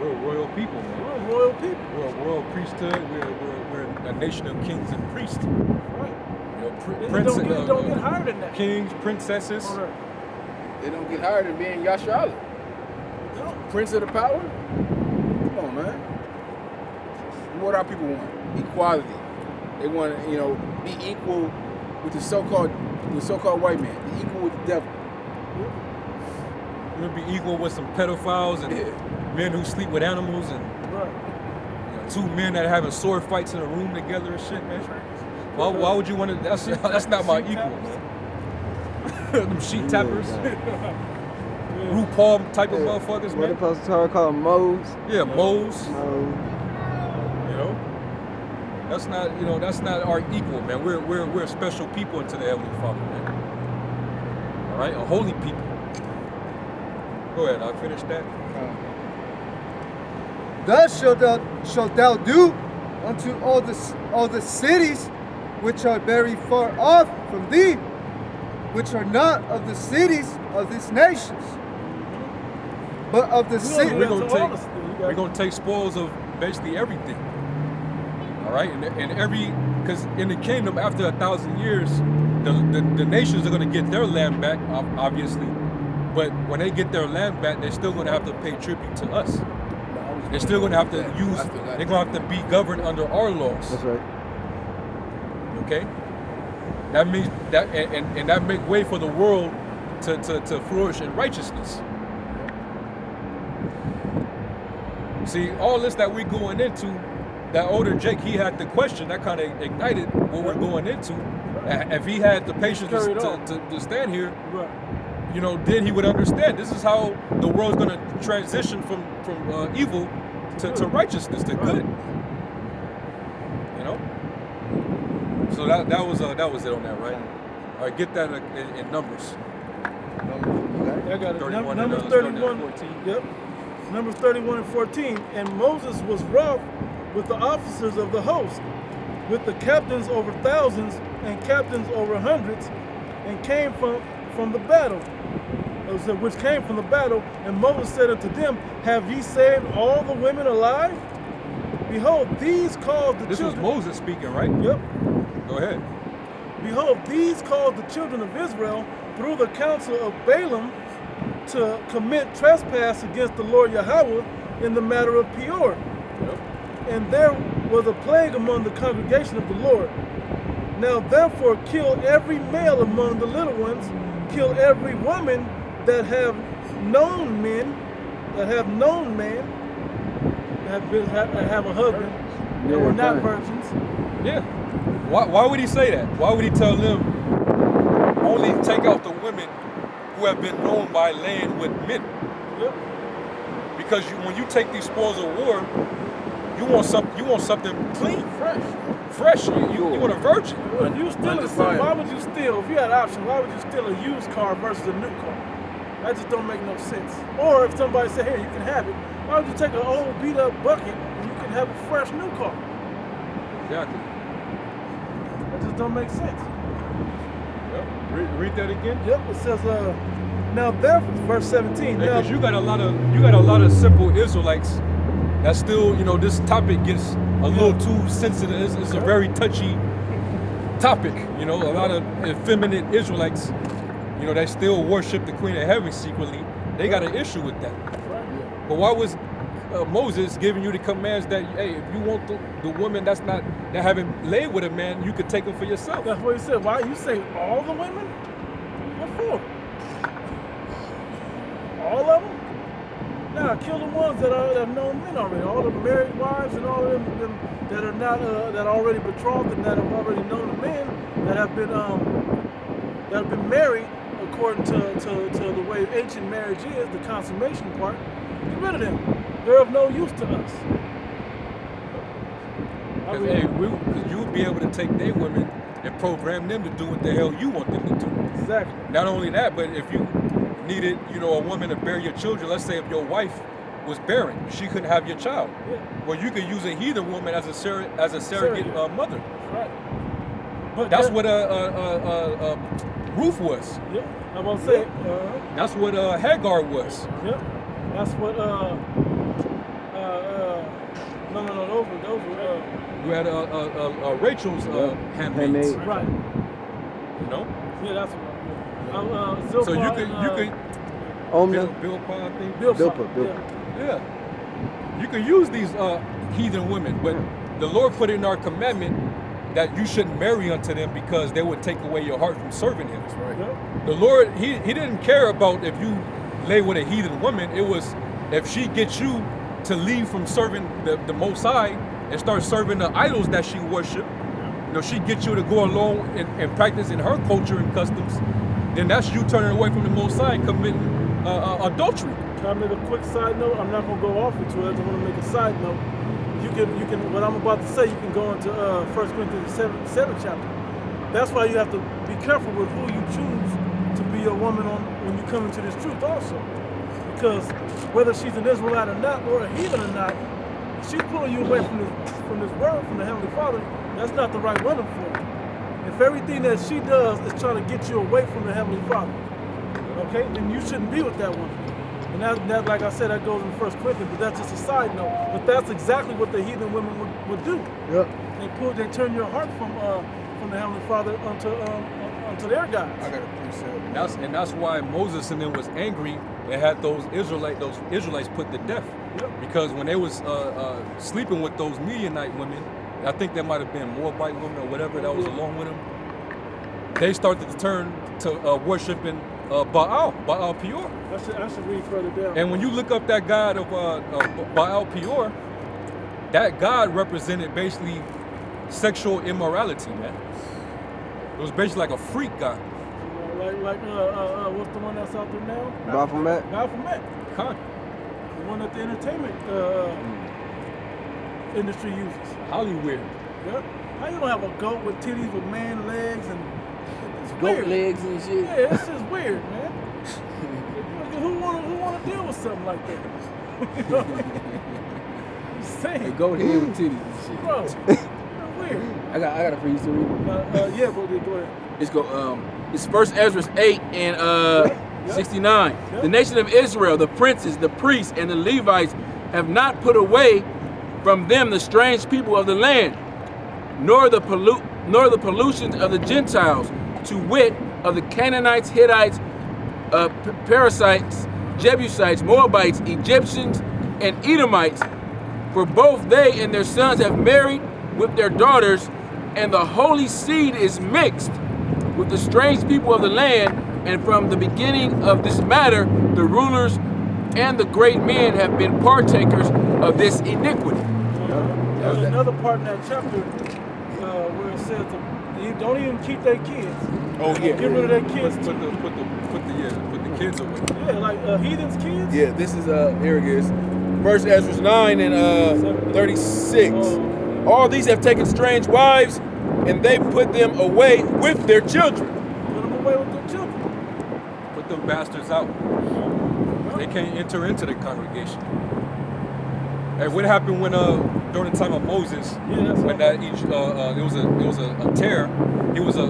We're a royal people, man. We're a royal people. We're a royal priesthood. We're a nation of kings and priests. Right. You know, Don't get higher than that. Kings, princesses. Right. They don't get higher than being Yasharala. No. Prince of the power? Come on, man. What our people want? Equality. They want to, be equal with the so-called white man. Be equal with the devil. We'll be equal with some pedophiles and men who sleep with animals and two men that are having sword fights in a room together and shit, man. Why would you want to? That's not my equal, man. Them sheet tappers. RuPaul type of motherfuckers, man. What the Apostle Torah call them moles? Yeah, moles. That's not our equal, man. We're a special people unto the Heavenly Father, man. All right, a holy people. Go ahead, I'll finish that. Thus shalt thou do unto all the cities which are very far off from thee, which are not of the cities of these nations, but of the cities. We're gonna take spoils of basically everything. All right, because in the kingdom after 1,000 years, the nations are gonna get their land back, obviously. But when they get their land back, they're still going to have to pay tribute to us. They're still going to have to they're going to have to be governed under our laws. That's right. Okay? That means that, and that make way for the world to flourish in righteousness. See, all this that we're going into, that older Jake, he had the question that kind of ignited what we're going into. If he had the patience to stand here, then he would understand. This is how the world's going to transition from evil to righteousness, to good. So that was it on that, right? All right, get that in numbers. I got it. Numbers 31. Yep. Numbers 31 and 14. And Moses was wroth with the officers of the host, with the captains over thousands and captains over hundreds, and came from the battle. Which came from the battle, and Moses said unto them, have ye saved all the women alive? Behold, these caused the children... This was Moses speaking, right? Yep. Go ahead. Behold, these caused the children of Israel through the counsel of Balaam to commit trespass against the Lord Yahweh in the matter of Peor. Yep. And there was a plague among the congregation of the Lord. Now therefore kill every male among the little ones, kill every woman that have known man, that have a husband, that were not virgins. Yeah. Why would he say that? Why would he tell them only take out the women who have been known by laying with men? Yep. Because when you take these spoils of war, you want something clean, fresh. You want a virgin. When you steal why would you steal? If you had an option, why would you steal a used car versus a new car? That just don't make no sense. Or if somebody said, here, you can have it, why would you take an old beat up bucket and you can have a fresh new car? Exactly. That just don't make sense. Yep. Read that again. Yep. It says, now therefore, verse 17. Because you got a lot of simple Israelites that still, this topic gets a little too sensitive. It's a very touchy topic. A lot of effeminate Israelites, they still worship the Queen of Heaven secretly. They got an issue with that. But why was Moses giving you the commands that, hey, if you want the woman that haven't laid with a man, you could take them for yourself? That's what he said. Why you say all the women? What for? All of them? Nah, kill the ones that have known men already. All the married wives and all of them that are not that are already betrothed and that have already known the men that have been married according to the way ancient marriage is, the consummation part. Get rid of them. They're of no use to us. You would be able to take their women and program them to do what the hell you want them to do. Exactly. Not only that, but if you needed, a woman to bear your children, let's say if your wife was barren, she couldn't have your child. Yeah. Well, you could use a heathen woman as a surrogate mother. Right. But that's what Ruth was. Yeah. I'm gonna say. That's what Hagar was. Yep. That's what No, those were You had Rachel's handmaids. right. You know. Yeah, that's what. So you could Omna. Bilpah, I think. Bilpah. Yeah. You can use these heathen women, but the Lord put in our commandment that you shouldn't marry unto them because they would take away your heart from serving Him. That's right. Yeah. The Lord, He didn't care about if you lay with a heathen woman. It was if she gets you to leave from serving the Most High and start serving the idols that she worshiped. You know, she gets you to go along and practice in her culture and customs. Then that's you turning away from the Most High, committing adultery. Can I make a quick side note? I'm not gonna go off into it. I just want to make a side note. You can. What I'm about to say, you can go into 1 Corinthians 7 chapter. That's why you have to be careful with who you choose to be your woman on when you come into this truth also. Because whether she's an Israelite or not, or a heathen or not, if she's pulling you away from this word, from the Heavenly Father, that's not the right woman for you. If everything that she does is trying to get you away from the Heavenly Father, okay, then you shouldn't be with that woman. And that like I said, that goes in 1 Corinthians, but that's just a side note. But that's exactly what the heathen women would do. Yep. They turn your heart from the Heavenly Father unto their gods. I got a precept. And that's why Moses and them was angry and had those Israelites put to death. Yep. Because when they was sleeping with those Midianite women, I think there might have been Moabite women or whatever that was along with them, they started to turn to worshiping Baal Peor. I should read further down. And when you look up that god of Baal Peor, that god represented basically sexual immorality, man. It was basically like a freak god. What's the one that's out there now? Baphomet. Baphomet. Huh? The one that the entertainment industry uses. Hollywood. Yeah. How you gonna have a goat with titties with man legs and it's Goat weird. legs and shit. Yeah, it's just weird, man. who wanna deal with something like that? You know? I'm saying, Hey, goat head with titties and shit. bro, it's weird. I got a freeze to read. Yeah, bro, go ahead. Let's go. It's 1 Ezra 8 and 69. Yep. The nation of Israel, the princes, the priests, and the Levites have not put away from them the strange people of the land, nor the pollutions of the Gentiles, to wit, of the Canaanites, Hittites, Perizzites, Jebusites, Moabites, Egyptians, and Edomites. For both they and their sons have married with their daughters, and the holy seed is mixed with the strange people of the land. And from the beginning of this matter, the rulers and the great men have been partakers of this iniquity. There's another part in that chapter where it says they don't even keep their kids. Oh yeah. Get rid of their kids. Put the kids away. Yeah, like heathens' kids. Yeah, this is here it is. 1 Ezra 9 and 36. All these have taken strange wives, and they put them away with their children. Put them away with their children. Put them bastards out. They can't enter into the congregation. Hey, what happened when during the time of Moses? Yeah, that's when that it was a tear.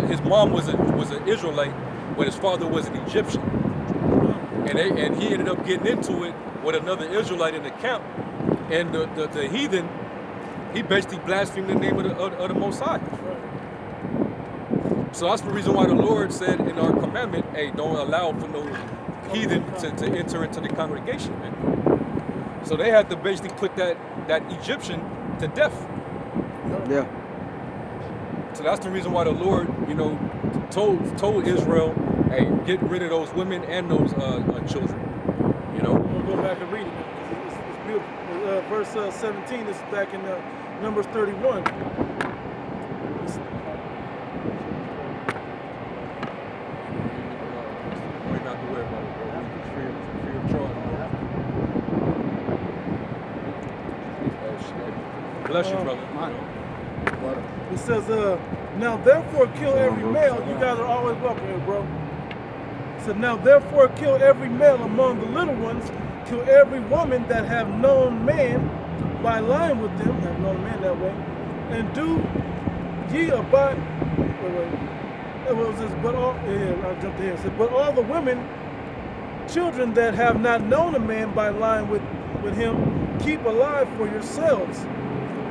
His mom was an Israelite, but his father was an Egyptian, and he ended up getting into it with another Israelite in the camp, and the heathen, he basically blasphemed the name of the Most High. So that's the reason why the Lord said in our commandment, hey, don't allow for no heathen to enter into the congregation, man. So they had to basically put that Egyptian to death. Yeah. So that's the reason why the Lord, told Israel, hey, get rid of those women and those children. We'll go back and read it because it's beautiful. Verse 17, this is back in Numbers 31. Bless you, brother. It says, now therefore kill every male. You guys are always welcome here, bro. It said, now therefore kill every male among the little ones. Kill every woman that have known man by lying with them, have known man that way. And do ye abide. It was this, but all, I jumped ahead. It said, but all the women, children that have not known a man by lying with with him, keep alive for yourselves,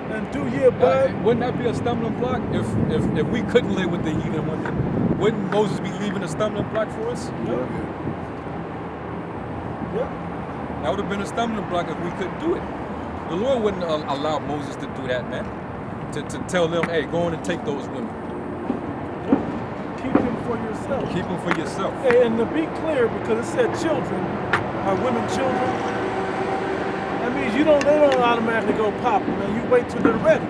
and do ye abide. Wouldn't that be a stumbling block if we couldn't live with the heathen women? Wouldn't Moses be leaving a stumbling block for us? Yeah. That would have been a stumbling block if we couldn't do it. The Lord wouldn't allow Moses to do that, man. To tell them, hey, go on and take those women. Keep them for yourself. Keep them for yourself. And to be clear, because it said children, are women children? That means they don't automatically go popping, man. You wait till they're ready.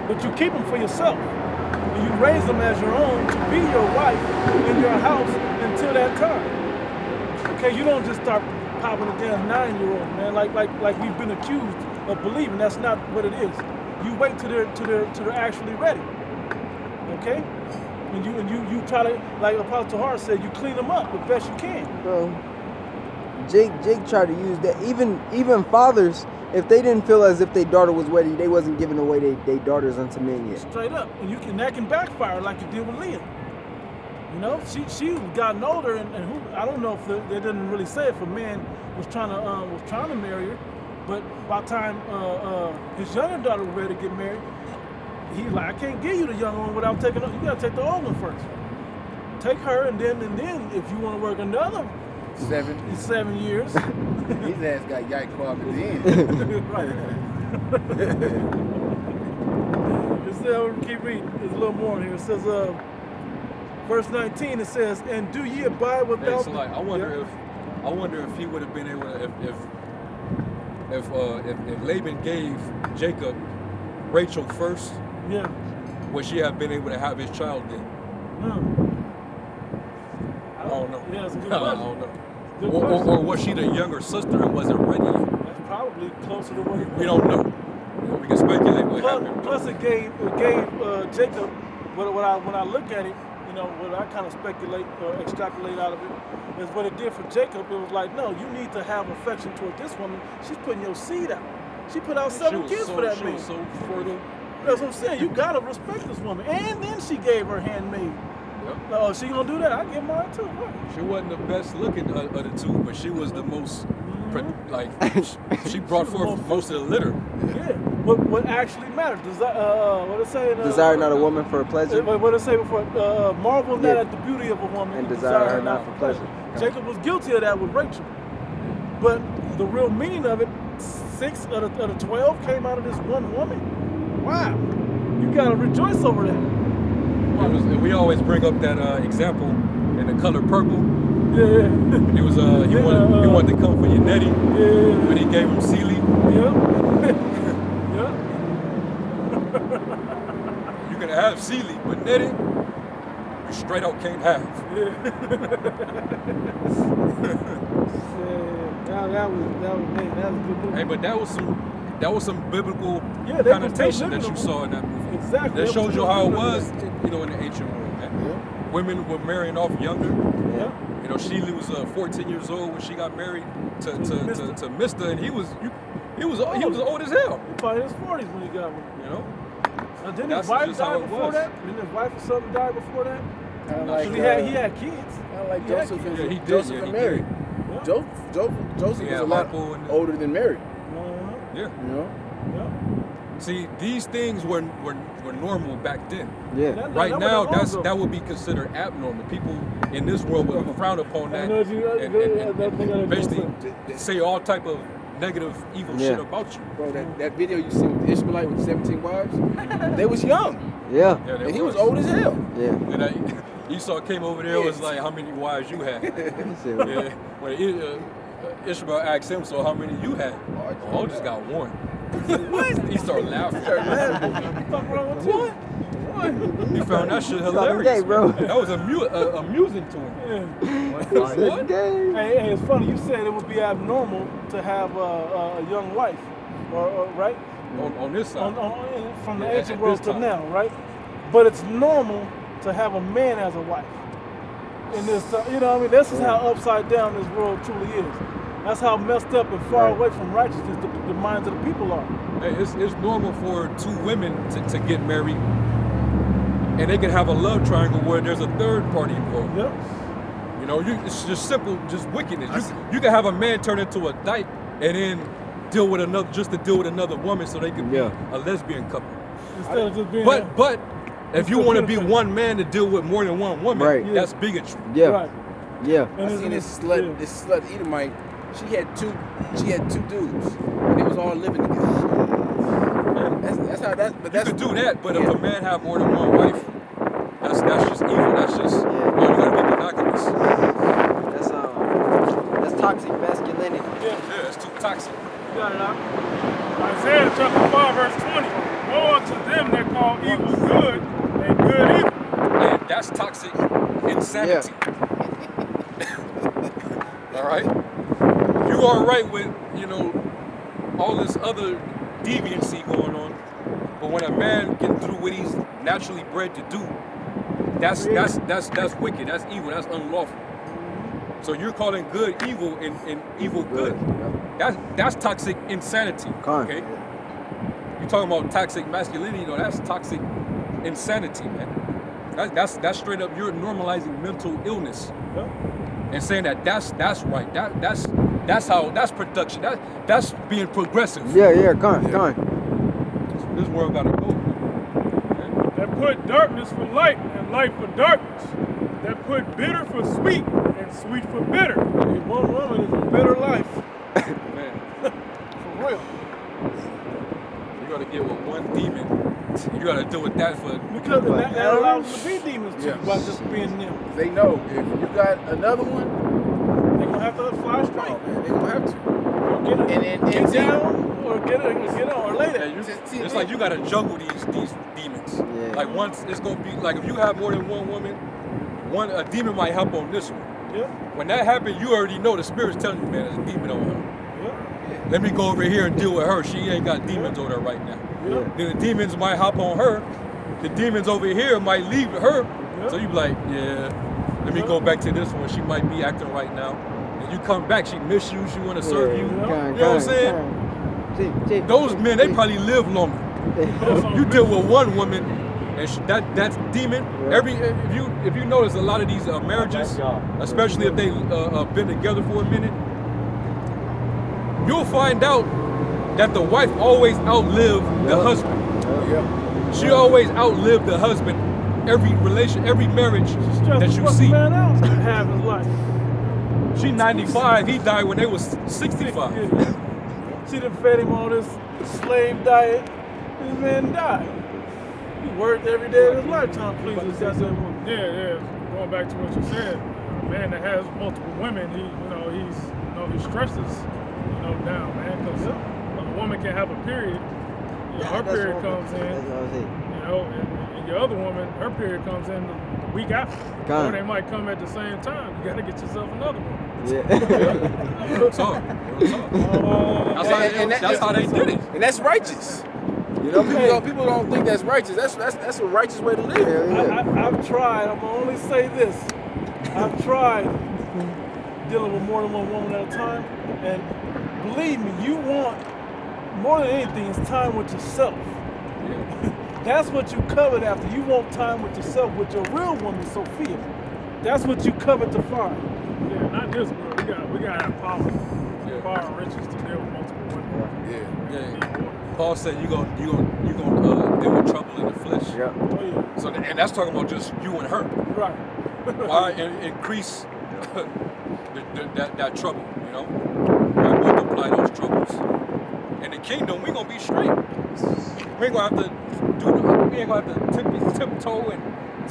But you keep them for yourself. And you raise them as your own to be your wife in your house until that time. Okay, you don't just start popping a damn 9-year-old, man, like we've been accused of believing. That's not what it is. You wait till they're actually ready. Okay? And you try to, like Apostle Hart said, you clean them up the best you can. Bro, Jake tried to use that. Even fathers, if they didn't feel as if their daughter was ready, they wasn't giving away their daughters unto men yet. Straight up. And that can backfire like it did with Leah. You know, she gotten older, and who, I don't know if they didn't really say if a man was trying to marry her, but by the time his younger daughter was ready to get married, he's like, I can't give you the young one without taking her. You gotta take the old one first. Take her, and then if you want to work another 7 years, His ass got yike club at the end. right. Keep reading. There's a little more here. It says, verse 19. It says, "And do ye abide without?" Yeah, so like, I wonder if he would have been able to, if Laban gave Jacob Rachel first, Yeah. would she have been able to have his child then? I don't know. Yeah, that's a good I question. don't know. Good Or question. was she the younger sister and wasn't ready yet? That's probably closer to what it We don't know. We can speculate what happened. Plus, it gave Jacob. When I look at it, you know, what I kind of speculate or extrapolate out of it is what it did for Jacob. It was like, no, you need to have affection toward this woman. She's putting your seed out. She put out 7 kids for that She man. was so fertile. That's what I'm saying. You gotta respect this woman. And then she gave her handmaid. Yep. Oh, she gonna do that? I give mine too. Right. She wasn't the best looking of the two, but she was the most, like, she brought forth most of the litter. Yeah. What actually mattered? What it say? Desire not a woman for pleasure. What it say before? Marvel not Yeah. at the beauty of a woman And desire her not for pleasure. Jacob was guilty of that with Rachel. But the real meaning of it, 6 out of the 12 came out of this one woman. Wow. You gotta rejoice over that. We always bring up that example in the color purple. Yeah. He was he wanted to come for your Nettie, Yeah. but he gave him Sealy. Yeah. Yeah. You can have Sealy, but Nettie, you straight out can't have. That was good. Hey, but that was some biblical Yeah, they was connotation that you biblical. saw in that movie. Exactly. That They shows was you how it biblical. was, you know, in the ancient world, man. Women were marrying off younger. Yeah. You know, Sheila was 14 years old when she got married to Mister, and he was old as hell. He probably in his 40s when he got one. You know, Didn't That's his wife just how die it before was. that? Didn't his wife or something die before that? Kind of No, like so he had kids. Kind of like He had Joseph kids. and Yeah, he did, Joseph yeah, and he Mary. Yeah. Joseph Yeah, was a lot Harpo and- older than Mary. yeah. You know. Yeah. See, these things were normal back then. Yeah. Right that now, was that would be considered abnormal. People in this world would frown upon that I know you- and basically say all type of negative, evil Yeah. shit about you. Bro, that video you see with the Ishmaelite with 17 wives, they was young. Yeah. Yeah, And he was old as hell. Yeah. And Esau came over there, was like, how many wives you had? He said, Yeah. When Ishmael asked him, so how many you had? Oh, I just got one. What? He started laughing. Fuck wrong with you? He found that shit Called him hilarious. gay, bro. That was amusing to him. Yeah. Like, what? Hey, it's funny. You said it would be abnormal to have a young wife, or right? On this side. From the Yeah, ancient at world this to time. now, right? But it's normal to have a man as a wife. In this, you know what I mean? This is how upside down this world truly is. That's how messed up and far away from righteousness the minds of the people are. Hey, it's normal for two women to get married, and they can have a love triangle where there's a third party involved. Yep. You know, it's just simple, just wickedness. You can have a man turn into a dyke, and then deal with another woman so they can be Yeah. a lesbian couple. Instead of just being. But if you still want to be benefit. one man to deal with more than one woman, Right. Yeah. that's bigotry. Yeah. Right. Yeah. I seen this slut Edomite. She had two dudes, and they was all living together. That's how that. But You that's could do that, but yeah. if a man have more than one wife, that's just evil. That's just Yeah. oh, you gotta be monogamous. That's toxic masculinity. Yeah, it's too toxic. You got it out. Isaiah chapter 5 verse 20. Woe unto them that call evil good and good evil. And that's toxic insanity. All right, you are right with all this other deviancy going on, but when a man can do what he's naturally bred to do, that's wicked. That's evil. That's unlawful. So you're calling good evil and evil good. That's toxic insanity. Con. Okay. You're talking about toxic masculinity, though. That's toxic insanity, man. That's straight up. You're normalizing mental illness and saying that's right. That's production. That's being progressive. Yeah. Con. This world gotta go. That put darkness for light and light for darkness. That put bitter for sweet and sweet for bitter. One woman is a better life. Man, For real. you gotta get with one demon. You gotta deal with that for. Because that allows them to be demons too, Yeah. by just being them. They know if you got another one, They're going to have to fly oh straight. man, they gonna have to. Or get it, And get see- down, or get on, or lay Yeah, there. it's like you gotta juggle these demons. Yeah. Like once it's gonna be like if you have more than one woman, a demon might hop on this one. Yeah, When that happens, you already know the spirit's telling you, man, there's a demon on her. yeah, Let me go over here and deal with her. She ain't got demons on her right now. yeah. Then the demons might hop on her. The demons over here might leave her. So you be like, yeah, let me go back to this one. She might be acting right now. And you come back, she miss you, she wanna serve you. You know what I'm saying? Those men, they probably live longer. You deal with one woman, and that's demon. If you notice a lot of these marriages, especially if they been together for a minute, you'll find out that the wife always outlived the husband. Yeah. She always outlived the husband. Every marriage that you see. Man out half his life. She 95, he died when they was 65. Yeah. She done fed him all this slave diet. This man died. He worked every day of his lifetime pleasing this goddamn woman. Yeah. Going back to what you said, a man that has multiple women, he stresses, down, man. Because a woman can have a period. Her period comes in. And your other woman, her period comes in the week after. Or they might come at the same time. You gotta get yourself another one. Yeah. Real talk. That's how they did it. And that's righteous. People don't think that's righteous. That's a righteous way to live. I've tried. I'm gonna only say this. I've tried dealing with more than one woman at a time, and believe me, you want more than anything is time with yourself. That's what you covet after. You want time with yourself, with your real woman, Sophia. That's what you covet to find. Yeah, not this world. We gotta have power and riches to deal with multiple women. Yeah. Paul said you gonna deal with trouble in the flesh. Yeah. Oh yeah. So and that's talking about just you and her. Right. Why increase that trouble? Why multiply those troubles? In the kingdom, we gonna be straight. We ain't gonna have to tiptoe and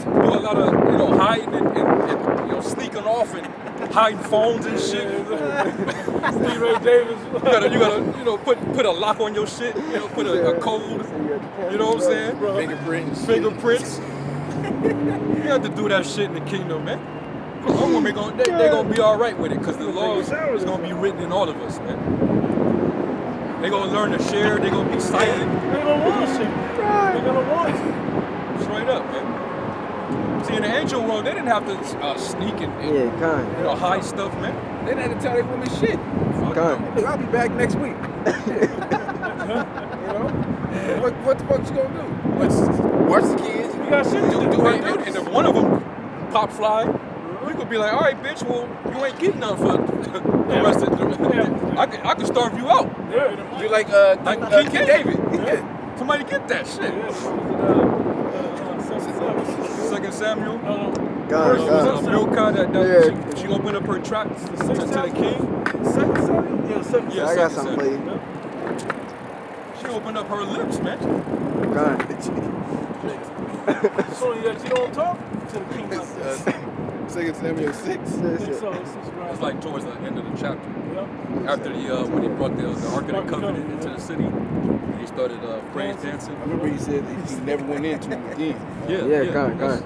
do a lot of hiding and sneaking off and hiding phones and shit. Steve Ray Davis. You gotta put a lock on your shit. Put a code. You know what I'm saying? Fingerprints. You have to do that shit in the kingdom, man. Our women they gonna be all right with it because the law is gonna be written in all of us, man. They gonna learn to share. They gonna be silent. They're gonna want to shit. They're gonna want to. Straight up, man. See, in the angel world, they didn't have to sneak and hide stuff, man. They didn't have to tell their women shit. Fuck Come. no. Look, I'll be back next week. What the fuck you gonna do? Watch the kids. You got shit to do. And if one of them pop fly, You could be like, all right, bitch, well, you ain't getting nothing for the rest of the I could starve you out. You're like King David. Yeah. Somebody get that shit. 2 Samuel. God. Milcah that she opened up her tracks to the king. 2 Samuel? Yeah, 2 Samuel. I got something for you. She opened up her lips, man. God. So yeah, you don't talk to the king like that. 2 Samuel 6. It's like towards the end of the chapter. After when he brought the Ark of the Covenant into the city, he started praise dancing. I remember he said that he never went into him again. Yeah, God.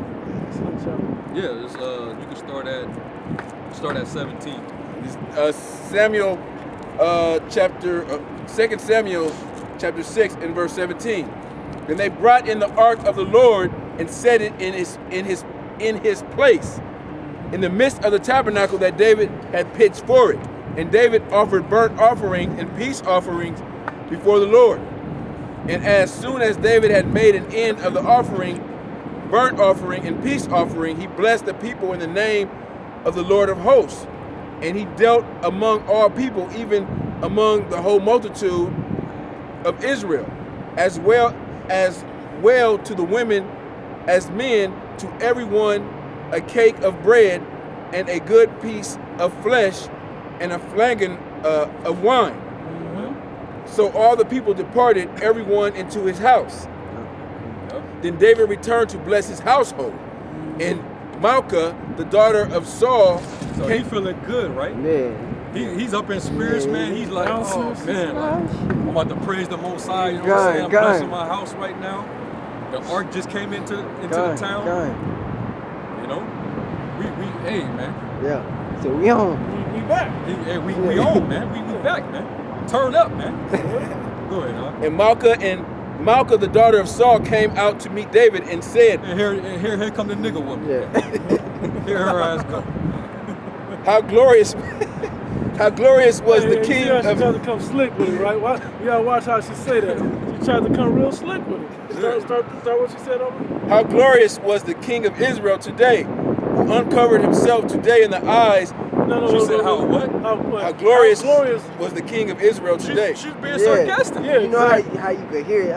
Yeah, it's, you can start at 17. Samuel, 2 Samuel, chapter 6 and verse 17. Then they brought in the ark of the Lord and set it in his place, in the midst of the tabernacle that David had pitched for it. And David offered burnt offering and peace offerings before the Lord. And as soon as David had made an end of the offering, burnt offering and peace offering, he blessed the people in the name of the Lord of hosts. And he dealt among all people, even among the whole multitude of Israel, as well to the women as men, to everyone a cake of bread and a good piece of flesh and a flagon of wine. So all the people departed, everyone into his house. Then David returned to bless his household. And Malchah, the daughter of Saul, so he feeling good, right? Yeah. He's up in spirits, man. He's like, oh man, like, I'm about to praise the Most High. You know what I'm saying? I'm blessing my house right now. The ark just came into the town. You know, hey man. Yeah. So we on. We back. We on, man. We back, man. Turn up, man. Go ahead, huh? And Malchah, the daughter of Saul, came out to meet David and said, and here come the nigga woman. Yeah. Here her ass go. How glorious was the king she of... tried to come slick with it, right? You gotta watch how she say that. She tried to come real slick with it. Start what she said over. How glorious was the king of Israel today, who uncovered himself today in the eyes... She said, how what? How glorious was the king of Israel today. She's being sarcastic. Yeah, you know how you could hear it.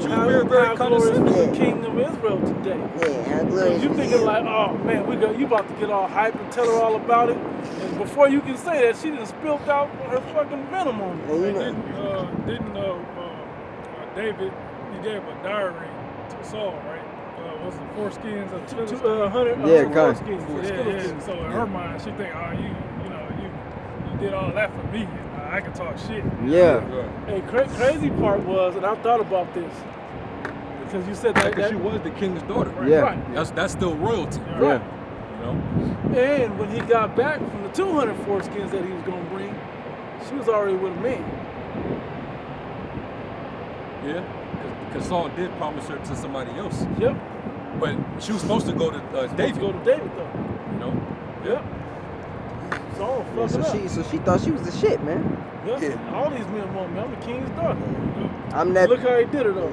She was very condescending. The king of Israel today. Yeah, how glorious. You thinking like, oh man, you about to get all hype and tell her all about it, and before you can say that, she done spilled out her fucking venom on you. Didn't David, he gave a diary to Saul, right? Was it foreskins of 100? Foreskins. Yeah. So in her mind, she think, oh, you did all that for me. I can talk shit. Yeah. Hey, crazy part was, and I thought about this because you said that she was the king's daughter. Right, Yeah. right. That's still royalty. Yeah. You know. And when he got back from the 200 foreskins that he was gonna bring, she was already with a man. Yeah. Because Saul did promise her to somebody else. Yep. But she was supposed to go to David. Go to David though. You know. Yep. Saul Yeah, so she thought she was the shit, man. Yeah. All these men want me. I'm the king's daughter. I'm that. Look how he did it though.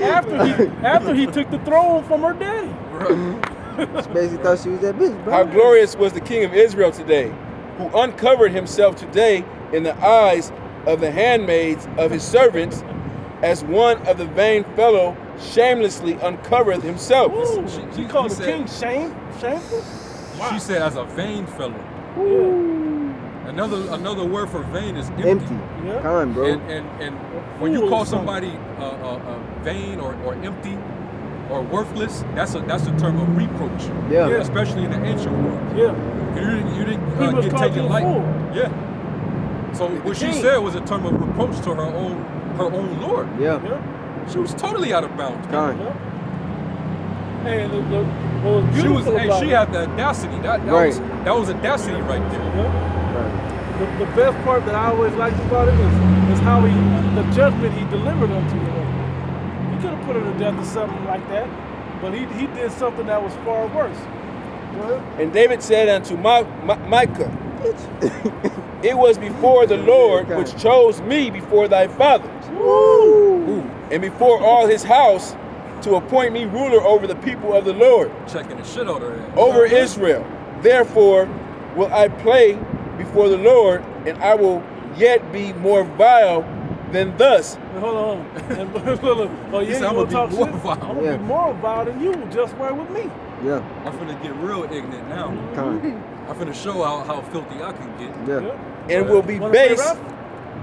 After After he took the throne from her daddy. She basically thought she was that bitch, bro. How glorious was the king of Israel today, who uncovered himself today in the eyes of the handmaids of his servants, as one of the vain fellow shamelessly uncovereth himself. Ooh, she called the king shameful? Wow. She said as a vain fellow. Yeah. Another word for vain is empty. Yeah. Come on, bro. And when you call somebody vain or empty or worthless, that's a term of reproach. Yeah. Especially in the ancient world. Yeah. You didn't was get called taken a light. fool. Yeah. So what she said was a term of reproach to her own Lord. Yeah. She was totally out of bounds. Come on. And what was beautiful about she had the audacity. That was audacity right there. Yeah. The best part that I always liked about it is how the judgment he delivered unto her. He could have put her to death or something like that, but he did something that was far worse. And David said unto Micah, it was before the Lord which chose me before thy fathers, and before all his house, to appoint me ruler over the people of the Lord, Checking the shit out of her ass. over Israel. Therefore will I play before the Lord, and I will yet be more vile than thus. Hold on. And, look, oh, He yeah, said, you "I'm want gonna to be talk more shit? vile." I'm going to Yeah. be more vile than you. Just right with me. Yeah. I'm finna get real ignorant now. Con. I'm finna show how filthy I can get. Yeah. And will be Wanna play base, rap?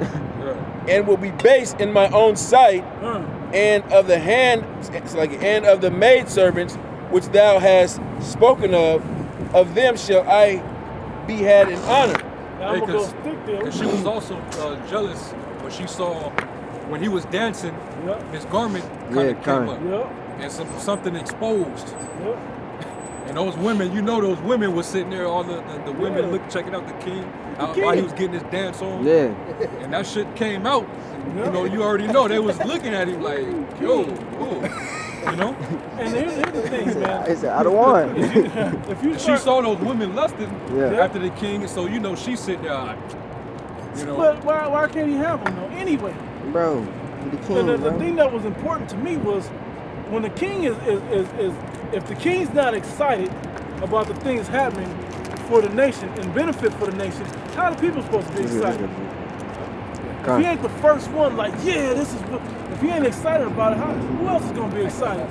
Yeah. and will be base in my own sight, and of the hand, it's like, and of the maidservants which thou hast spoken of them shall I be had in honor. Now I'm going to go stick there. Because she was also jealous when she saw when he was dancing, Yep. his garment kind Yeah, of came kinda. up Yep. and something exposed. Yep. And those women, you know, those women were sitting there, all the women Yeah. checking out the king, king. while he was getting his dance on. Yeah. And that shit came out. Yeah. You know, you already know they was looking at him like, yo, whoa. You know? And here's the thing, man. He said, I don't want. If you She start, saw those women lusting Yeah. after the king, so you know she's sitting there, like, you know. but why can't he have them though? Anyway, Bro, the king, the bro. thing that was important to me was when the king is if the king's not excited about the things happening for the nation and benefit for the nation, how are the people supposed to be excited? If he ain't the first one, like, yeah, this is what, if he ain't excited about it, who else is gonna be excited?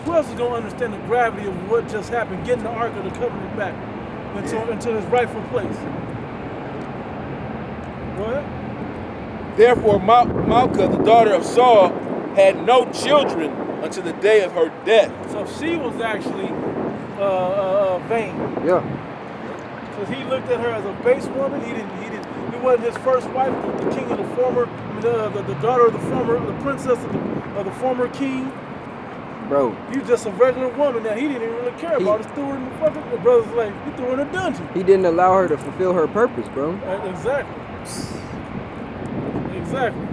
Who else is gonna understand the gravity of what just happened, getting the Ark of the Covenant back into its rightful place? Go ahead. Therefore Malchah, the daughter of Saul, had no children until the day of her death. So she was actually vain. Yeah. Because he looked at her as a base woman. He wasn't his first wife, the king of the former, the daughter of the princess of the former king. Bro, He was just a regular woman that he didn't even really care about. Just threw her in the fucking, the brother's like, he threw her in a dungeon. he didn't allow her to fulfill her purpose, bro. Exactly. Exactly.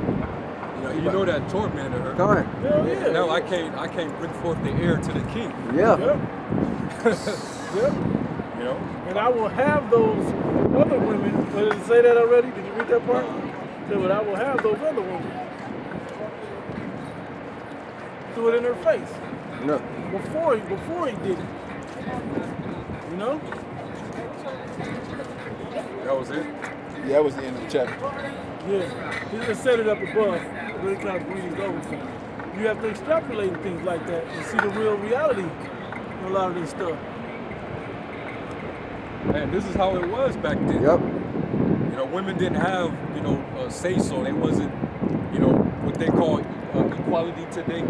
You know that tormented her. Con. Hell yeah. Now I can't bring forth the heir to the king. Yeah. Yep. Yep. You know? And I will have those other women. Did it say that already? Did you read that part? Yeah, but I will have those other women. Do it in her face. No. Before he did it. You know? That was it. Yeah, that was the end of the chapter. Yeah. He just set it up above, but it kind of breezed over. You have to extrapolate things like that and see the real reality in a lot of this stuff. Man, this is how it was back then. Yep. You know, women didn't have, you know, say so. They wasn't, you know, what they call equality today.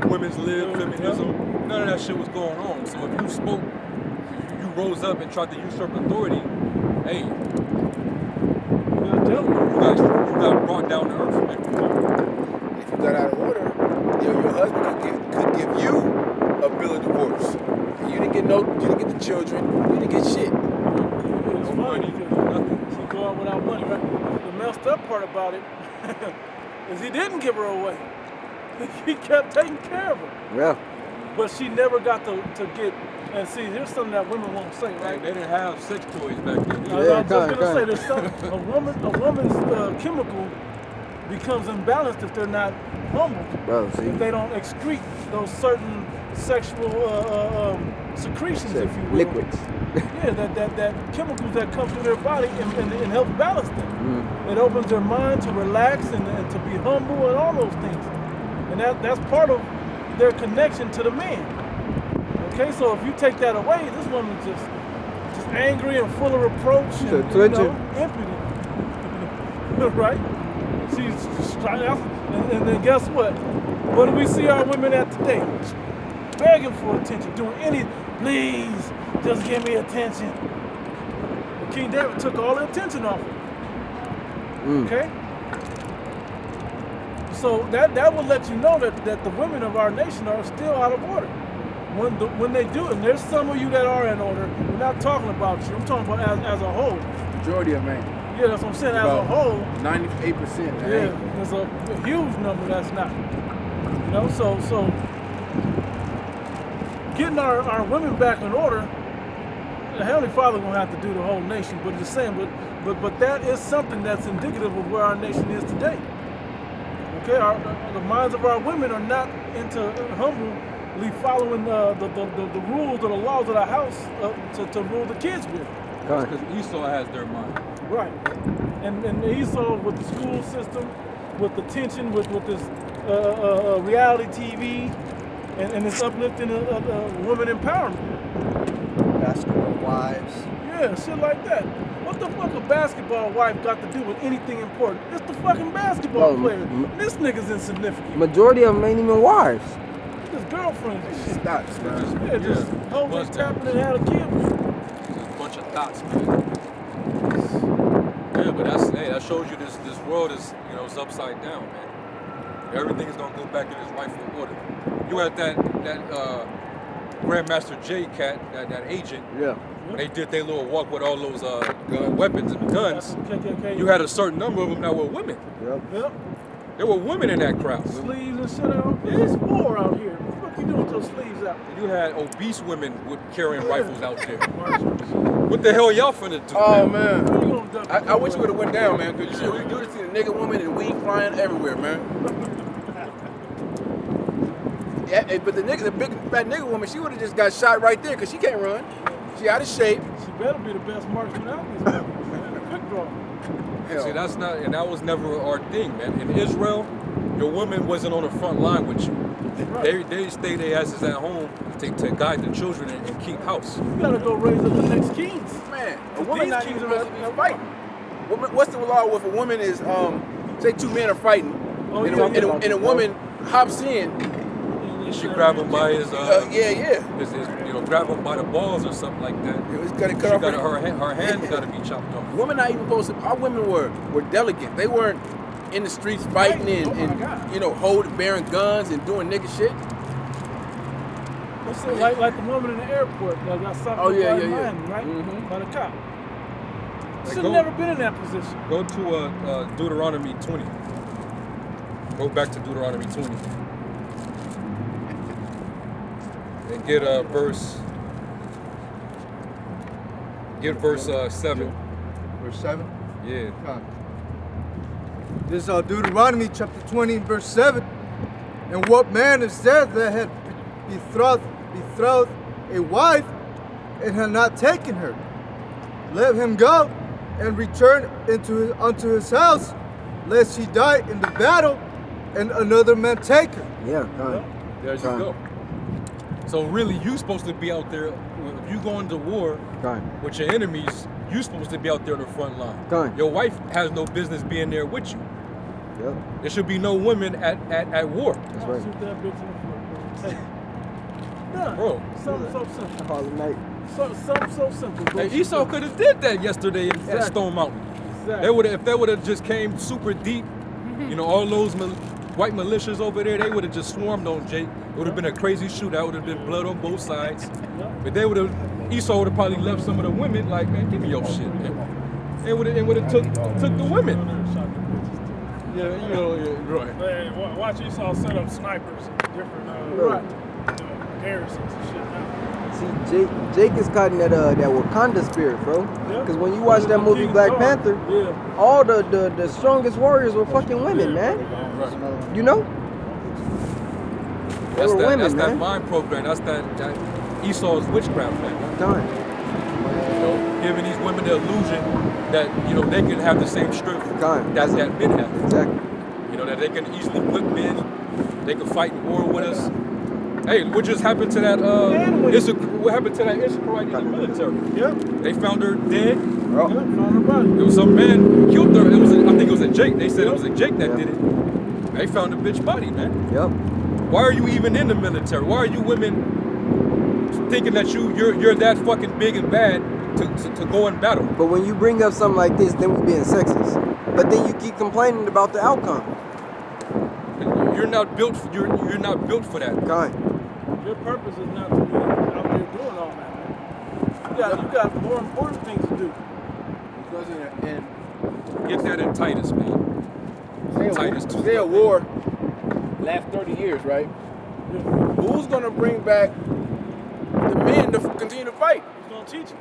Women's lib, feminism. None of that shit was going on. So if you spoke, if you rose up and tried to usurp authority, hey, you got brought down to earth, man. If you got out of order, your husband could give you a bill of divorce. You didn't get the children, you didn't get shit. It's No funny money, because nothing. she go out without money, right? The messed up part about it is he didn't give her away. He kept taking care of her. Yeah. But she never got to get, and see, here's something that women won't say, right? They didn't have sex toys back then. I was just gonna say, there's some, a woman's chemical becomes imbalanced if they're not humble. Bro, see. If they don't excrete those certain sexual secretions, if you will. Liquids. Yeah, that chemicals that come through their body and help balance them. It opens their mind to relax and to be humble and all those things. And that's part of their connection to the man. Okay, so if you take that away, this woman's just angry and full of reproach and impudent. Right? She's just trying out, and then guess what? What do we see our women at today? Begging for attention, doing please, just give me attention. But King David took all the attention off her. Okay? So that will let you know that the women of our nation are still out of order. When they do, and there's some of you that are in order, we're not talking about you, I'm talking about as a whole. Majority of men. Yeah, that's what I'm saying, as a whole. 98%. Yeah, there's a huge number that's not. You know, so getting our women back in order, the Heavenly Father gonna have to do the whole nation, but just saying, but that is something that's indicative of where our nation is today. Okay, the minds of our women are not into humbly following the rules or the laws of the house to rule the kids with. Because Esau has their mind. Right. And Esau with the school system, with the tension, with this reality TV, and this uplifting woman empowerment. Basketball wives. Yeah, shit like that. What the fuck a basketball wife got to do with anything important? It's the fucking basketball player. This nigga's insignificant. Majority of them ain't even wives. His girlfriends and shit. Stops, man. Yeah, just hoes tapping and had a kid with. Just a bunch of thoughts, man. Yeah, but that shows you this world is, it's upside down, man. Everything is gonna go back in its rightful order. You had that Grandmaster J cat, that agent. Yeah. They did their little walk with all those weapons and guns. KKK. You had a certain number of them that were women. Yep. There were women in that crowd. Sleeves and shit out. It's war out here. What the fuck you doing with those sleeves out? You had obese women carrying rifles out there. What the hell y'all finna do? Oh man? man. How you gonna duck I wish it would have went down, man. Cause you would have seen a nigga woman and weed flying everywhere, man. Yeah, but the big fat nigga woman, she would have just got shot right there, cause she can't run. She out of shape. She better be the best marksman out there. Quick draw. Hell. See, that was never our thing, man. In Israel, your woman wasn't on the front line with you. Right. They stay their asses at home to guide the children and keep house. You gotta go raise up the next kings. Man, a But woman these not kids even are supposed to be not fighting. What's the law if a woman is, say two men are fighting, Oh, and, yeah, and a woman hops in? You should grab him by his, Yeah. grab him by the balls or something like that. It's gotta She cut off her hands gotta be chopped off. Women not even supposed to. Our women were delicate. They weren't in the streets fighting and bearing guns and doing nigga shit. What's it like the woman in the airport that got stopped Oh, yeah, by yeah, yeah. Miami, right? Mhm. By the cop. Like, Should have never been in that position. Go to Deuteronomy 20. Go back to Deuteronomy 20. And get verse 7. Verse 7. Yeah. This is Deuteronomy chapter 20, verse 7. And what man is there that had betrothed a wife and had not taken her? Let him go and return unto his house, lest he die in the battle and another man take her. Yeah, God. There you go. So really, you supposed to be out there. If you going to war with your enemies, you supposed to be out there on the front line. Your wife has no business being there with you. Yep. There should be no women at war. That's right. Shoot that bitch in the foot, bro. Done. Bro. Something so simple. Call it night. Something so simple. Bro. Hey, Esau could have did that yesterday at Stone Mountain. Exactly. If they would have just came super deep, all those white militias over there, they would have just swarmed on Jake. It would have been a crazy shootout. Would have been blood on both sides. But Esau would have probably left some of the women like, man, give me your shit, man. And would have took the women. Yeah, right. Man, watch Esau set up snipers in different garrisons and shit now. See, Jake is caught in that Wakanda spirit, bro. Because when you watch that movie Black Panther, all the strongest warriors were fucking women, man. Right. You know? That's women, that's man. that mind program. That's that Esau's witchcraft, man. Giving these women the illusion that they can have the same strength that men have. Exactly. That they can easily whip men. They can fight in war with us. Hey, what just happened to that? What happened to that Issacharite in the military? Yep. They found her dead. Found her body. It was some man who killed her. I think it was a Jake. They said it was a Jake that did it. They found the bitch body, man. Yep. Why are you even in the military? Why are you women thinking that you're that fucking big and bad to go in battle? But when you bring up something like this, then we being sexist. But then you keep complaining about the outcome. You're not built. You're not built for that. Your purpose is not to be out there doing all that, man. You got more important things to do. Get that in Titus, man. Titus 2. Say a war last 30 years, right? Who's gonna bring back the men to continue to fight? Who's gonna teach you?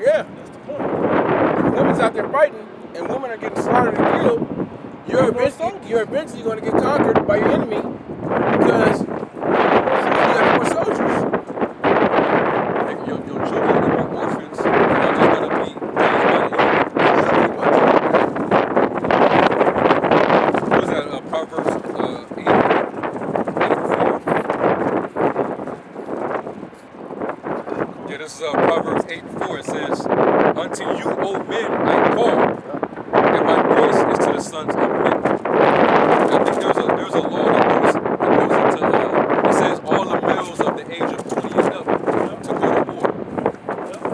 Yeah. That's the point. Women's out there fighting, and women are getting slaughtered and killed. you're eventually going to get conquered by your enemy because you got more soldiers. Your children are going to be orphans. They're not just going to be raised by the enemy. What was that? Proverbs 8. Yeah, this is Proverbs 8:4. It says, "Unto you, O men, I call, and my voice is to the sons of men." I think there's a law that goes into it says all the males of the age of 20 and up to go to war.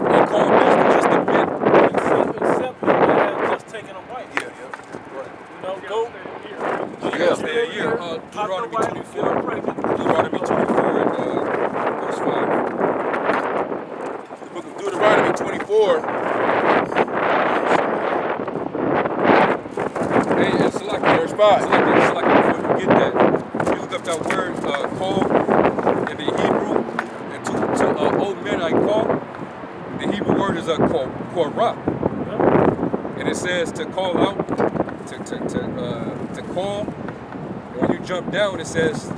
They call basically just the men. Except people that had just taken a wife. Yeah, right. You know, go. Stay a year. Deuteronomy 24. Deuteronomy 24 and verse 5. The book of Deuteronomy 24. Hey, it's like Verse 5. It's like before you get that, you look up that word call in the Hebrew, and to old men I call. The Hebrew word is a korah, and it says to call out, to call. When you jump down, it says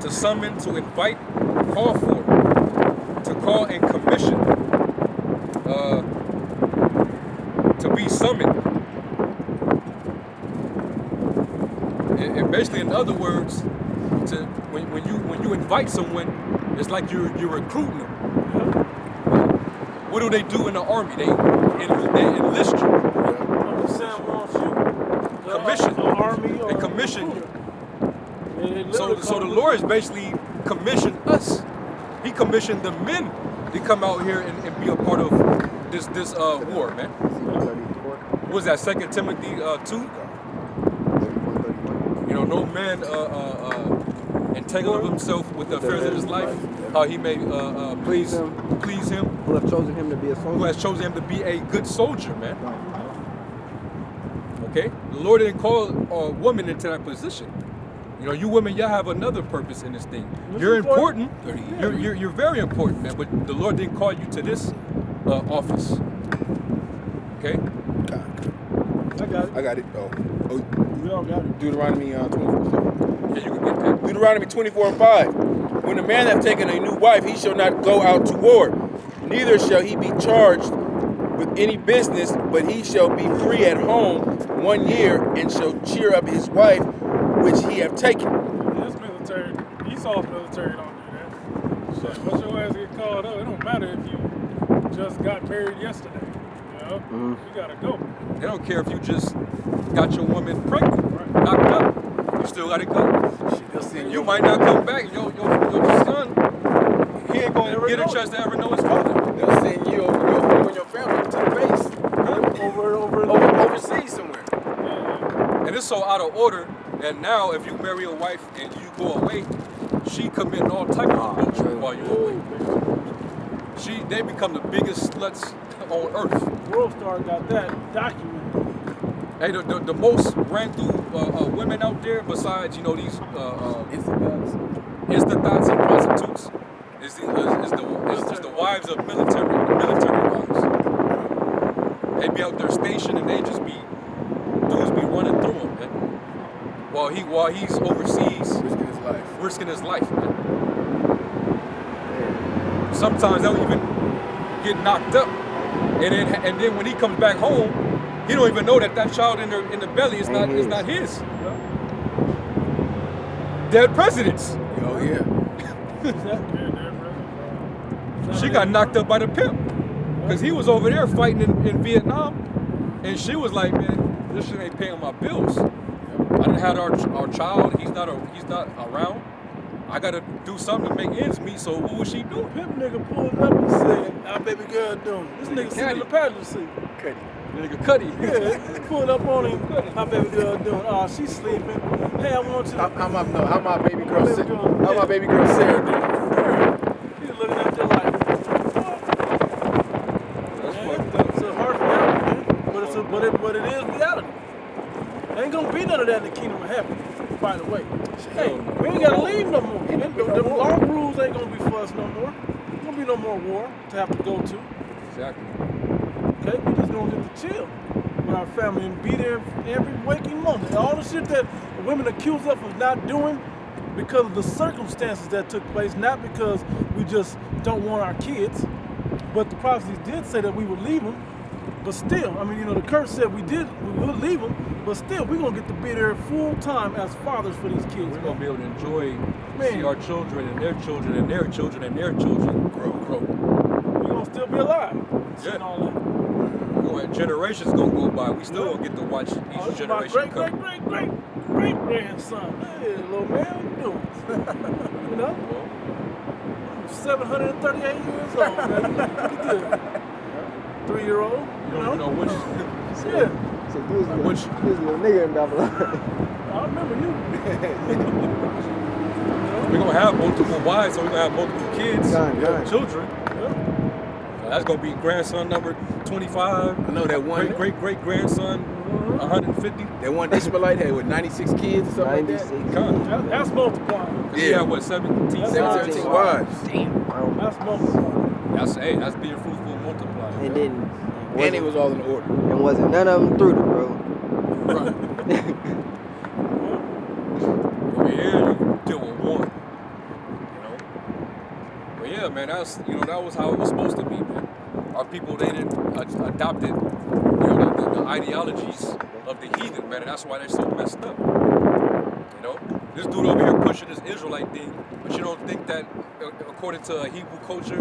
to summon, to invite, call for, to call and commission, to be summoned. And basically, in other words, when you invite someone, it's like you're recruiting them. What do they do in the army? They enlist you. Sam wants you. Commission. The army or They commission you. They So literally the Lord has basically commissioned us. He commissioned the men to come out here and be a part of this war, man. What was that? 2 Timothy 2. You know, no man entangled himself with the affairs of his life, how he may please him, Who have chosen him to be a who soldier. has chosen him to be a good soldier, man. Okay, the Lord didn't call a woman into that position. You know, you women, y'all have another purpose in this thing. You're important. You're very important, man. But the Lord didn't call you to this office. Okay. I got it. Oh, We all got it. Deuteronomy 24. Yeah, you can get that. Deuteronomy 24 and 5. When a man hath taken a new wife, he shall not go out to war, neither shall he be charged with any business, but he shall be free at home 1 year, and shall cheer up his wife which he have taken. This military, Esau's military don't do that. Shit, once your ass get called up, it don't matter if you just got married yesterday. You know, you gotta go. They don't care if you just got your woman pregnant, knocked up. You still gotta go. You might not come back. Your son, he ain't gonna get a chance to ever know his father. They'll send you and your family to the base, overseas somewhere. And it's so out of order that now if you marry a wife and you go away, she committing all type of adultery while you're away. They become the biggest sluts on earth. World Star got that documented. Hey, the most ran through women out there, besides these Instathoughts and prostitutes, is the wives of military wives. They be out there stationed and they just dudes be running through them, man. While he's overseas, risking his life, man. Sometimes they'll even get knocked up, and then when he comes back home, he don't even know that child in the belly is not his. Dead presidents. Oh yeah. She got knocked up by the pimp because he was over there fighting in Vietnam, and she was like, "Man, this shit ain't paying my bills. I done had our child. He's not around. I gotta do something to make ends meet." So what was she doing? Pimp nigga pulled up and said, "Our baby girl doing." This nigga sitting in the passenger seat. Nigga Cuddy. Yeah, pulled up on him. How baby girl doing? Oh, she's sleeping. Hey, I want you to. How my baby girl Sarah doing? He's looking at you like. That's fucked up. It's a hard reality, man. But it is reality. Ain't gonna be none of that in the kingdom of heaven. By the way, hey, we ain't gotta leave no more. The law rules ain't gonna be for us no more. There's gonna be no more war to have to go to. Exactly. Okay, we just gonna get to chill. with our family and be there every waking moment. All the shit that women accuse us of not doing because of the circumstances that took place, not because we just don't want our kids, but the prophecies did say that we would leave them. But still, I mean, you know, the curse said we will leave them, but still, we're going to get to be there full time as fathers for these kids. We're going to be able to enjoy, Man. see our children and their children and their children and their children grow. We're going to still be alive. Yeah. And all that. Generations going to go by. We still going to get to watch Oh, each this is generation my come. great grandson. Hey, little man, what you doing? You know? 738 years old, man. Pretty good. 3-year-old, you You know? know which, Yeah. So you was a Which- little nigga in Babylon. I remember you. we're going to have multiple wives, so we're going to have multiple kids, Gone. children. That's going to be grandson number 25. I know that one. Great grandson, 150. That one Ishmaelite had with 96 kids or something 96. like That's multiplying. Yeah, what, 17? That's 17 wives. That's multiplying. That's being fruitful and multiplying. And then And it was all in order. and wasn't none of them through the bro. Right. Over here, you deal with one. You know? But yeah, man, that was how it was supposed to be, man. Our people, they didn't adopted, the ideologies of the heathen, man, and that's why they're so messed up. You know? This dude over here pushing this Israelite thing, but you don't think that, according to Hebrew culture,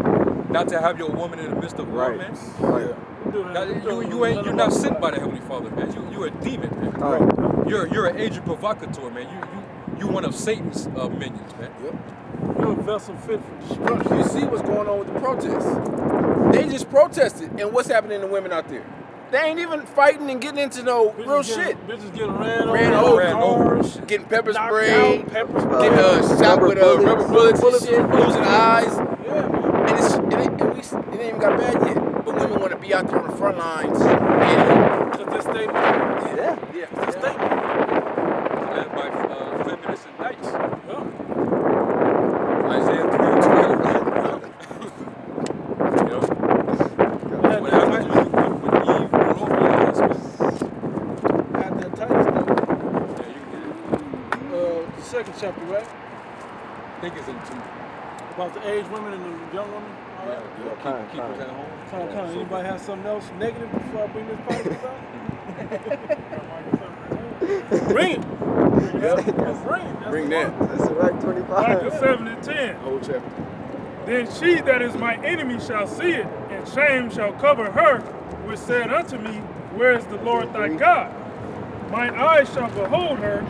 not to have your woman in the midst of war, man? Right. You're not sent by the Heavenly Father, man. You're a demon, man. Right. You're an agent provocateur, man. You one of Satan's minions, man. Yep. You're a vessel fit for destruction. You see what's going on with the protests. They just protested, and what's happening to women out there? They ain't even fighting and getting into no real shit. Bitches getting ran Ran over, over, cars, getting pepper knocked sprayed, out, pepper getting sprayed. shot with rubber bullets and Bullets. shit, losing eyes. Yeah, man. And it ain't even got bad yet. But women want to be out there on the front lines. Yeah. Because this statement. Yeah. Yeah. This statement. Led by feminists and knights. Yeah. Isaiah 3:12. You know? What happens when Eve ruled over your husband? Had that title stuff. Yeah, you get it. The second chapter, right? I think it's in 2. About the aged women and the young women. All right. Keep us at home. Kind of. Anybody have something else negative before I bring this podcast out? Bring it. Bring that. That's right, 25. Micah 7:10. Whole chapter. Then she that is my enemy shall see it, and shame shall cover her, which said unto me, Where is the Lord thy God? Mine eyes shall behold her,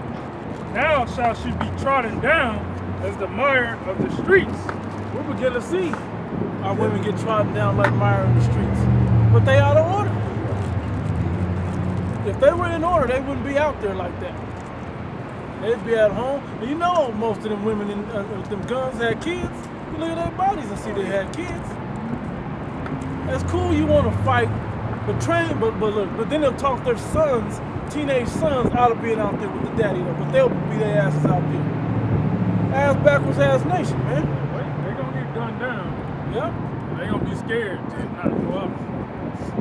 now shall she be trodden down as the mire of the streets. We're beginning to see our women get trodden down like mire in the streets. But they out of order. If they were in order, they wouldn't be out there like that. They'd be at home. And you know most of them women in them guns had kids. You look at their bodies and see they had kids. That's cool you want to fight, but then they'll talk their sons, teenage sons, out of being out there with the daddy though. But they'll be their asses out there. Ass backwards ass nation, man. They're going to get gunned down. Yep. They're going to be scared to not go up.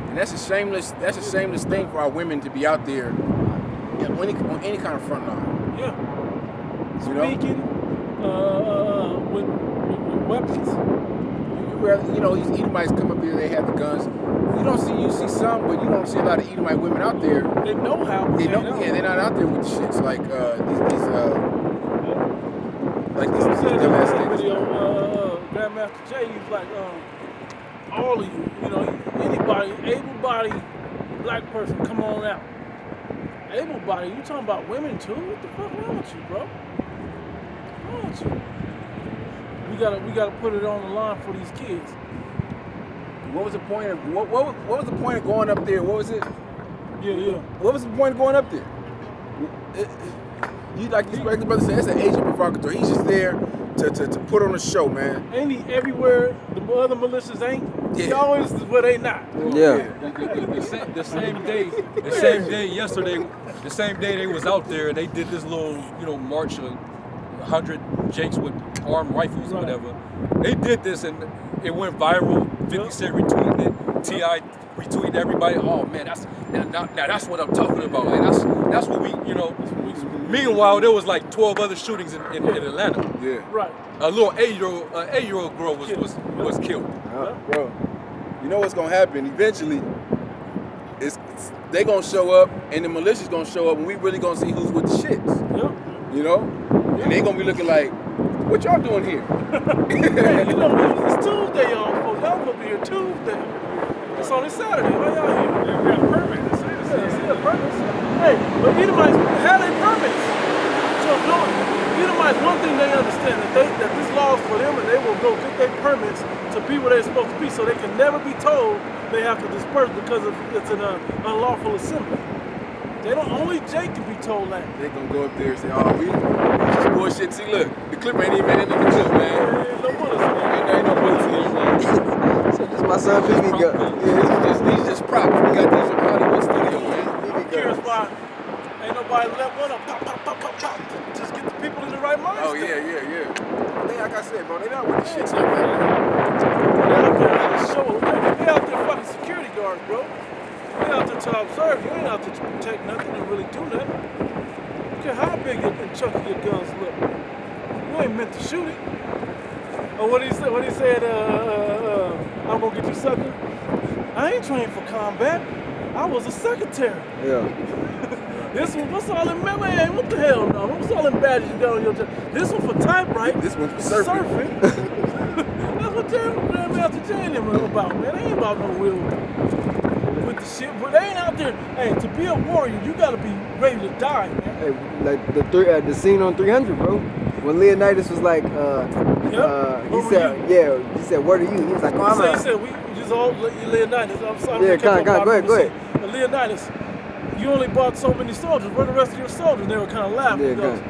And that's a shameless thing for our women to be out there on any kind of front line. Yeah. You know? Speaking with weapons. These Edomites come up here, they have the guns. You see some, but you don't see a lot of Edomite women out there. They know how. But They don't, yeah, they're not out there with the shits like these said dumbass in the niggas. video, Grandmaster Jay, he's like, all of you, anybody, able-bodied black person, come on out. Able-bodied, you talking about women too? What the fuck wrong with you, bro? What's wrong with you? We gotta put it on the line for these kids. What was the point of what was the point of going up there? What was it? Yeah. What was the point of going up there? You like this brother said, it's an agent provocateur. He's just there to put on a show, man. Ain't he everywhere the other militias ain't? Yeah. He always is where they not. Yeah. The same day yesterday, the same day they was out there, they did this little, march of 100 jakes with armed rifles or whatever. They did this and it went viral. 50 Cent retweeted it. T.I. retweeted everybody. Oh man, now that's what I'm talking about. Like that's what we, you know. Meanwhile, there was like 12 other shootings in Atlanta. Yeah. Right. A little 8-year-old girl was killed. Bro, you know what's gonna happen eventually? They gonna show up and the militia's gonna show up and we really gonna see who's with the shits. Yep. You know? And they gonna be looking like, what y'all doing here? Hey, you know, it's Tuesday, y'all. Folks. Y'all gonna be here Tuesday. It's only Saturday. Why y'all here? We got a permit. Yeah, permits. Hey, but Edomites have their permits. So Edomites, one thing they understand that this law is for them, and they will go get their permits to be where they're supposed to be, so they can never be told they have to disperse because it's an unlawful assembly. They don't. Only Jake can be told that. They gonna go up there and say, oh, we just bullshit. See, look, the clip ain't even in the clip, man. Ain't no bullets in there. Ain't no bullets in here, man. So this my son BB gun. These just props. We got these in Hollywood studio, man. Curious why ain't nobody let one up pop, pop, pop, pop, pop. Just get the people in the right mindset. Oh, yeah. They, like I said, bro, they not with the shit like that. They out there on the show. They out there fucking security guards, bro. They out there to observe. You ain't out there to protect nothing and really do nothing. You care how big and chunky your guns look. You ain't meant to shoot it. Or what he said? I'm gonna get you, sucker. I ain't trained for combat. I was a secretary. Yeah. This one, what's all in man? What the hell, no? What's all in badges you got on your chest? This one for typewriting. This one's for surfing. That's what Grandmaster Jane them about, man. They ain't about no real with the shit. But they ain't out there. Hey, to be a warrior, you gotta be ready to die, man. Hey, like the scene on 300, bro. When Leonidas was like, he said, "What are you?" He was like, "Oh, I'm He said, we just all Leonidas. I'm sorry. Yeah, go ahead. But Leonidas, you only bought so many soldiers. Where are the rest of your soldiers?" And they were kind of laughing. Yeah, He goes,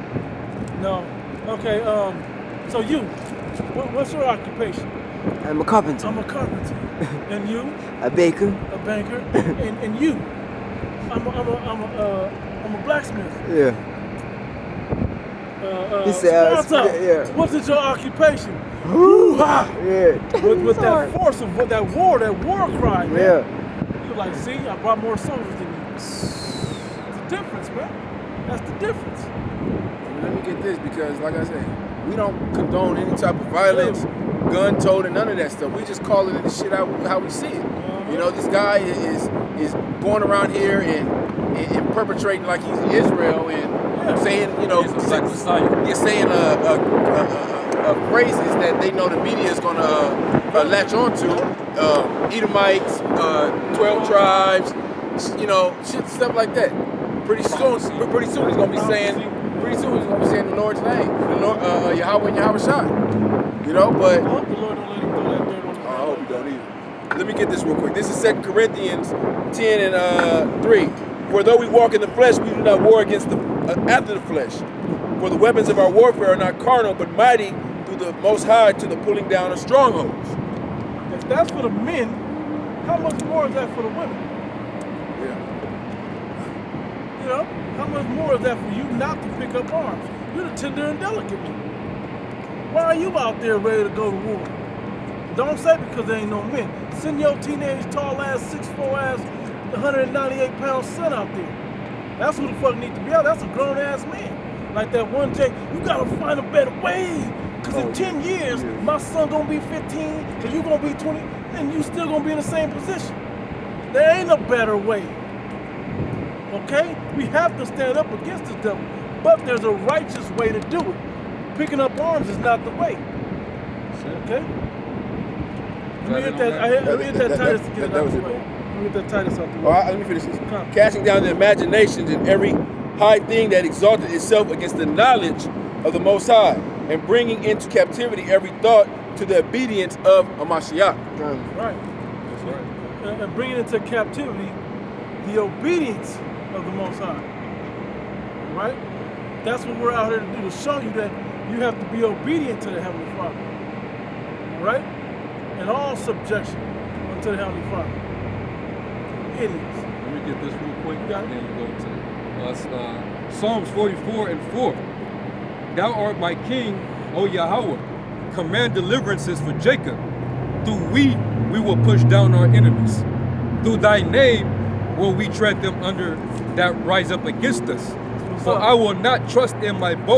no. Okay. So you, what's your occupation? I'm a carpenter. I'm a carpenter. And you? A baker. A banker. and you? I'm a blacksmith. Yeah. He said, yeah. What is your occupation? Yeah. With that force of that war cry, man. Yeah. You're like, see, I brought more soldiers than you. It's the difference, man. That's the difference. Let me get this, because like I said, we don't condone any type of violence, gun toting, none of that stuff. We just calling it the shit out how we see it. You know, this guy is going around here and perpetrating like he's Israel and saying, you know, you're saying phrases that they know the media is gonna latch onto. Edomites, 12 tribes, you know, shit, stuff like that. Pretty soon he's gonna be saying the Lord's name, the Lord, Yahweh and Yahweh Shai. You know, but I hope the Lord don't let him throw that dirt on the I hope you don't either. Let me get this real quick. This is 2 Corinthians 10 and 3. For though we walk in the flesh, we do not war against after the flesh. For the weapons of our warfare are not carnal, but mighty through the Most High to the pulling down of strongholds. If that's for the men, how much more is that for the women? Yeah. You know, how much more is that for you not to pick up arms? You're the tender and delicate one. Why are you out there ready to go to war? Don't say because there ain't no men. Send your teenage, tall ass, 6'4" ass, 198-pound son out there. That's who the fuck need to be out. That's a grown ass man. Like that one Jake, you gotta find a better way. Cause in 10 years, my son gonna be 15, and you gonna be 20, and you still gonna be in the same position. There ain't a better way. Okay? We have to stand up against the devil. But there's a righteous way to do it. Picking up arms is not the way. Okay? Let me hit that Titus to get it out of the way. Let me get that Titus out the way. All right, let me finish this. Casting down the imaginations and every high thing that exalted itself against the knowledge of the Most High, and bringing into captivity every thought to the obedience of Hamashiach. Right. That's right. And bringing into captivity the obedience of the Most High. Right? That's what we're out here to do, to show you that you have to be obedient to the Heavenly Father. All right? In all subjection unto the Heavenly Father. Idiots. Let me get this real quick, You got it? and then you go to Psalms 44 and 4. Thou art my king, O Yahweh. Command deliverances for Jacob. through we will push down our enemies. Through thy name will we tread them under that rise up against us. For I will not trust in my bow,